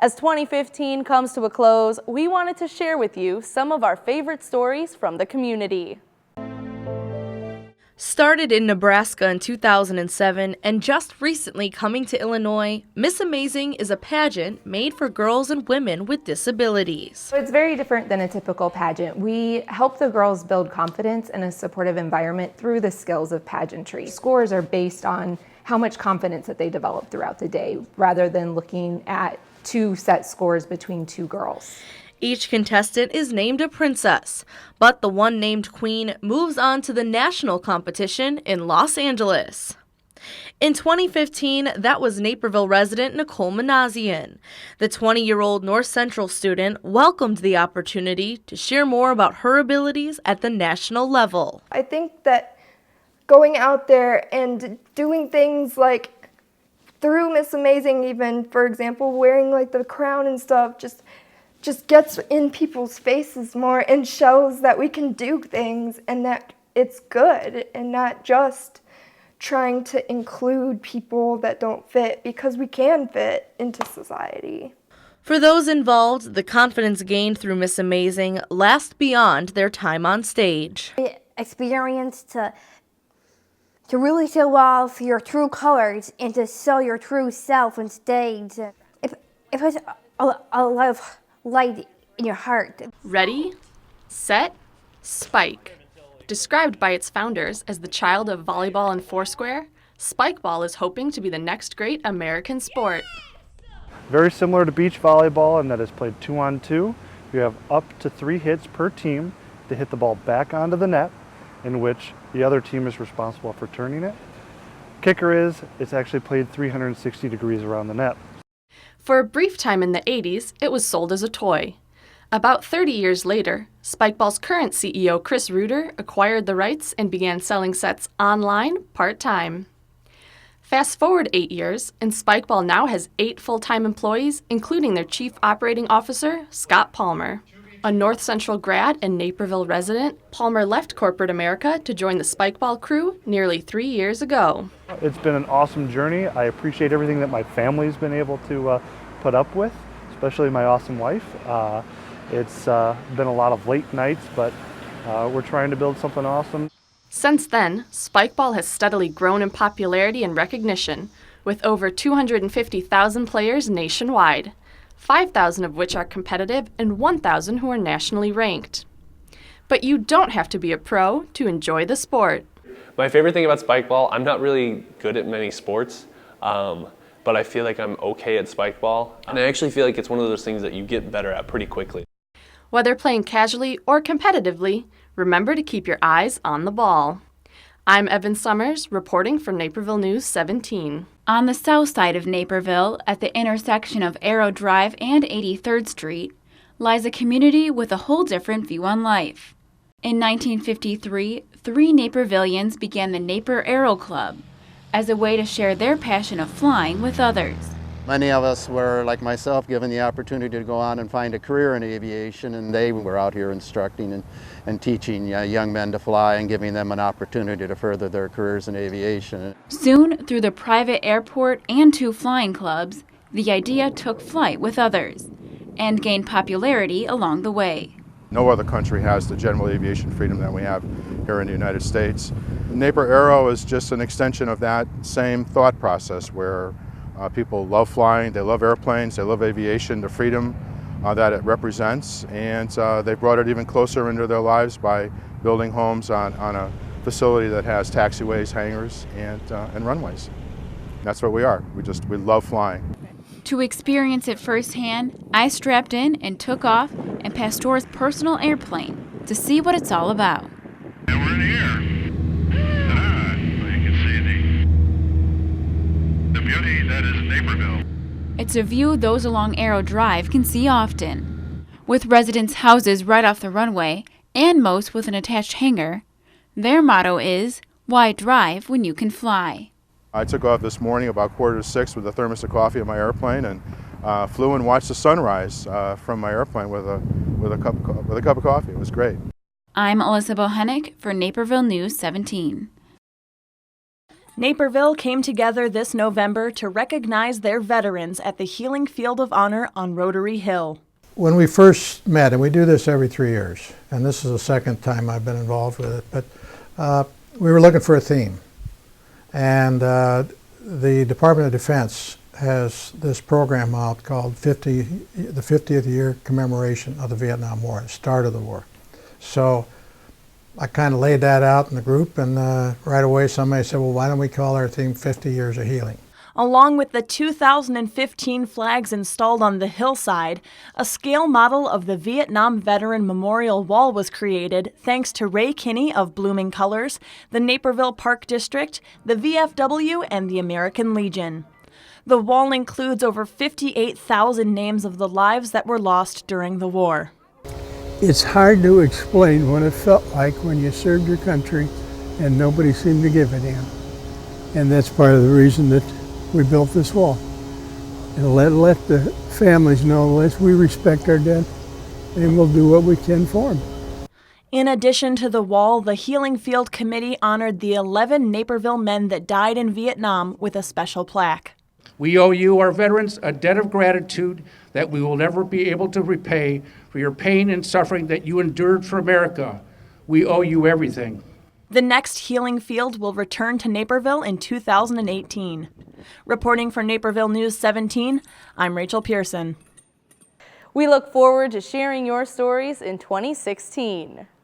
As 2015 comes to a close, we wanted to share with you some of our favorite stories from the community. Started in Nebraska in 2007 and just recently coming to Illinois, Miss Amazing is a pageant made for girls and women with disabilities. So it's very different than a typical pageant. We help the girls build confidence in a supportive environment through the skills of pageantry. Scores are based on how much confidence that they develop throughout the day, rather than looking at two set scores between two girls. Each contestant is named a princess, but the one named queen moves on to the national competition in Los Angeles. In 2015, that was Naperville resident Nicole Manazian. The 20-year-old North Central student welcomed the opportunity to share more about her abilities at the national level. I think that going out there and doing things like through Miss Amazing, even, for example, wearing like the crown and stuff, just gets in people's faces more and shows that we can do things and that it's good, and not just trying to include people that don't fit, because we can fit into society. For those involved, the confidence gained through Miss Amazing lasts beyond their time on stage. Experience to really show off your true colors and to show your true self on stage. It was a lot of light in your heart. Ready, set, spike. Described by its founders as the child of volleyball and foursquare, spikeball is hoping to be the next great American sport. Very similar to beach volleyball in that it's played 2-on-2. You have up to 3 hits per team to hit the ball back onto the net, in which the other team is responsible for turning it. Kicker is, it's actually played 360 degrees around the net. For a brief time in the 80s, it was sold as a toy. About 30 years later, Spikeball's current CEO, Chris Reuter, acquired the rights and began selling sets online part-time. Fast forward 8 years, and Spikeball now has 8 full-time employees, including their chief operating officer, Scott Palmer. A North Central grad and Naperville resident, Palmer left corporate America to join the Spikeball crew nearly 3 years ago. It's been an awesome journey. I appreciate everything that my family's been able to put up with, especially my awesome wife. It's been a lot of late nights, but we're trying to build something awesome. Since then, Spikeball has steadily grown in popularity and recognition, with over 250,000 players nationwide. 5,000 of which are competitive and 1,000 who are nationally ranked. But you don't have to be a pro to enjoy the sport. My favorite thing about Spikeball, I'm not really good at many sports, but I feel like I'm okay at Spikeball. And I actually feel like it's one of those things that you get better at pretty quickly. Whether playing casually or competitively, remember to keep your eyes on the ball. I'm Evan Summers, reporting for Naperville News 17. On the south side of Naperville, at the intersection of Aero Drive and 83rd Street, lies a community with a whole different view on life. In 1953, 3 Napervillians began the Naper Aero Club as a way to share their passion of flying with others. Many of us were, like myself, given the opportunity to go on and find a career in aviation, and they were out here instructing and teaching young men to fly and giving them an opportunity to further their careers in aviation. Soon, through the private airport and 2 flying clubs, the idea took flight with others and gained popularity along the way. No other country has the general aviation freedom that we have here in the United States. Naper Aero is just an extension of that same thought process where people love flying, they love airplanes, they love aviation, the freedom that it represents, and they brought it even closer into their lives by building homes on a facility that has taxiways, hangars, and runways. That's what we are. We love flying. To experience it firsthand, I strapped in and took off in Pastor's personal airplane to see what it's all about. And we're in the air. Ta-da! You can see the beauty that is Naperville. It's a view those along Aero Drive can see often. With residents' houses right off the runway, and most with an attached hangar, their motto is, "Why drive when you can fly?" I took off this morning about 5:45 with a thermos of coffee in my airplane and flew and watched the sunrise from my airplane with a cup of coffee. It was great. I'm Alyssa Bohenick for Naperville News 17. Naperville came together this November to recognize their veterans at the Healing Field of Honor on Rotary Hill. When we first met, and we do this every 3 years, and this is the second time I've been involved with it, but we were looking for a theme. And the Department of Defense has this program out called the 50th year commemoration of the Vietnam War, the start of the war. So I kind of laid that out in the group, and right away somebody said, well, why don't we call our theme 50 Years of Healing? Along with the 2015 flags installed on the hillside, a scale model of the Vietnam Veteran Memorial Wall was created thanks to Ray Kinney of Blooming Colors, the Naperville Park District, the VFW, and the American Legion. The wall includes over 58,000 names of the lives that were lost during the war. It's hard to explain what it felt like when you served your country and nobody seemed to give a damn. And that's part of the reason that we built this wall. And let the families know that we respect our dead and we'll do what we can for them. In addition to the wall, the Healing Field Committee honored the 11 Naperville men that died in Vietnam with a special plaque. We owe you, our veterans, a debt of gratitude that we will never be able to repay for your pain and suffering that you endured for America. We owe you everything. The next Healing Field will return to Naperville in 2018. Reporting for Naperville News 17, I'm Rachel Pearson. We look forward to sharing your stories in 2016.